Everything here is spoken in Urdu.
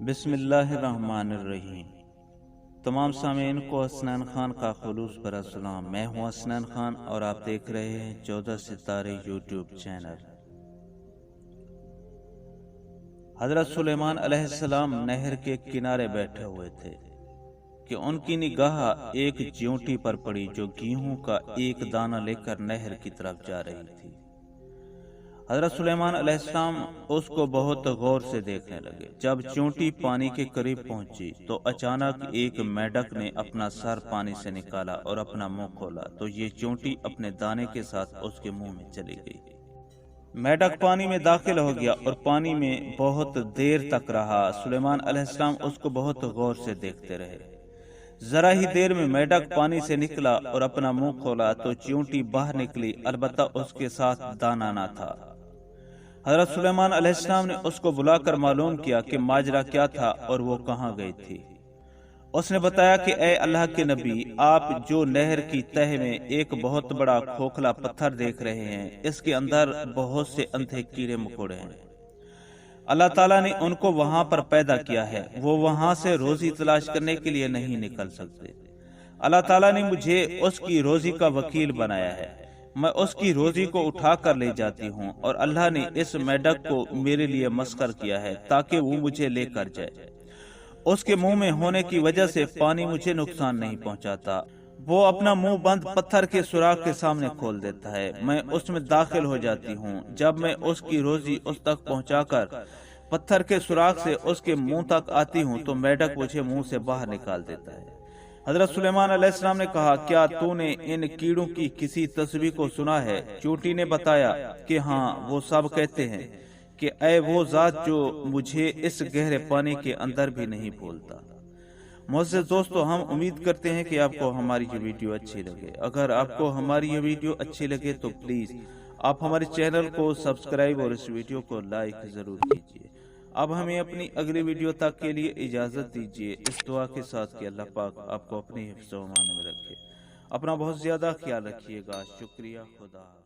بسم اللہ الرحمن الرحیم۔ تمام سامعین کو حسنین خان کا خلوص بھرا سلام۔ میں ہوں حسنین خان اور آپ دیکھ رہے ہیں 14 ستارے یوٹیوب چینل۔ حضرت سلیمان علیہ السلام نہر کے کنارے بیٹھے ہوئے تھے کہ ان کی نگاہ ایک چیونٹی پر پڑی جو گیہوں کا ایک دانہ لے کر نہر کی طرف جا رہی تھی۔ حضرت سلیمان علیہ السلام اس کو بہت غور سے دیکھنے لگے۔ جب چیونٹی پانی کے قریب پہنچی تو اچانک ایک میڈک نے اپنا سر پانی سے نکالا اور اپنا منہ کھولا تو یہ چیونٹی اپنے دانے کے ساتھ اس کے منہ میں چلی گئی۔ میڈک پانی میں داخل ہو گیا اور پانی میں بہت دیر تک رہا۔ سلیمان علیہ السلام اس کو بہت غور سے دیکھتے رہے۔ ذرا ہی دیر میں میڈک پانی سے نکلا اور اپنا منہ کھولا تو چیونٹی باہر نکلی، البتہ اس کے ساتھ دانہ نہ تھا۔ حضرت سلیمان علیہ السلام نے اس کو بلا کر معلوم کیا کہ ماجرا کیا تھا اور وہ کہاں گئی تھی۔ اس نے بتایا کہ اے اللہ کے نبی، آپ جو نہر کی تہ میں ایک بہت بڑا کھوکھلا پتھر دیکھ رہے ہیں، اس کے اندر بہت سے اندھے کیڑے مکوڑے ہیں۔ اللہ تعالیٰ نے ان کو وہاں پر پیدا کیا ہے، وہ وہاں سے روزی تلاش کرنے کے لیے نہیں نکل سکتے۔ اللہ تعالیٰ نے مجھے اس کی روزی کا وکیل بنایا ہے، میں اس کی روزی کو اٹھا کر لے جاتی ہوں، اور اللہ نے اس میڈک کو میرے لیے مسخر کیا ہے تاکہ وہ مجھے لے کر جائے۔ اس کے منہ میں ہونے کی وجہ سے پانی مجھے نقصان نہیں پہنچاتا۔ وہ اپنا منہ بند پتھر کے سوراخ کے سامنے کھول دیتا ہے، میں اس میں داخل ہو جاتی ہوں۔ جب میں اس کی روزی اس تک پہنچا کر پتھر کے سوراخ سے اس کے منہ تک آتی ہوں تو میڈک مجھے منہ سے باہر نکال دیتا ہے۔ حضرت سلیمان علیہ السلام نے کہا، کیا تو نے ان کیڑوں کی کسی تسبیح کو سنا ہے؟ چیونٹی نے بتایا کہ ہاں، وہ سب کہتے ہیں کہ اے وہ ذات جو مجھے اس گہرے پانی کے اندر بھی نہیں بھولتا۔ معزز دوستو، ہم امید کرتے ہیں کہ آپ کو ہماری یہ ویڈیو اچھی لگے۔ اگر آپ کو ہماری یہ ویڈیو اچھی لگے تو پلیز آپ ہمارے چینل کو سبسکرائب اور اس ویڈیو کو لائک ضرور کیجیے۔ اب ہمیں اپنی اگلی ویڈیو تک کے لیے اجازت دیجیے، اس دعا کے ساتھ کہ اللہ پاک آپ کو اپنی حفظ و امان میں رکھے۔ اپنا بہت زیادہ خیال رکھیے گا۔ شکریہ، خدا۔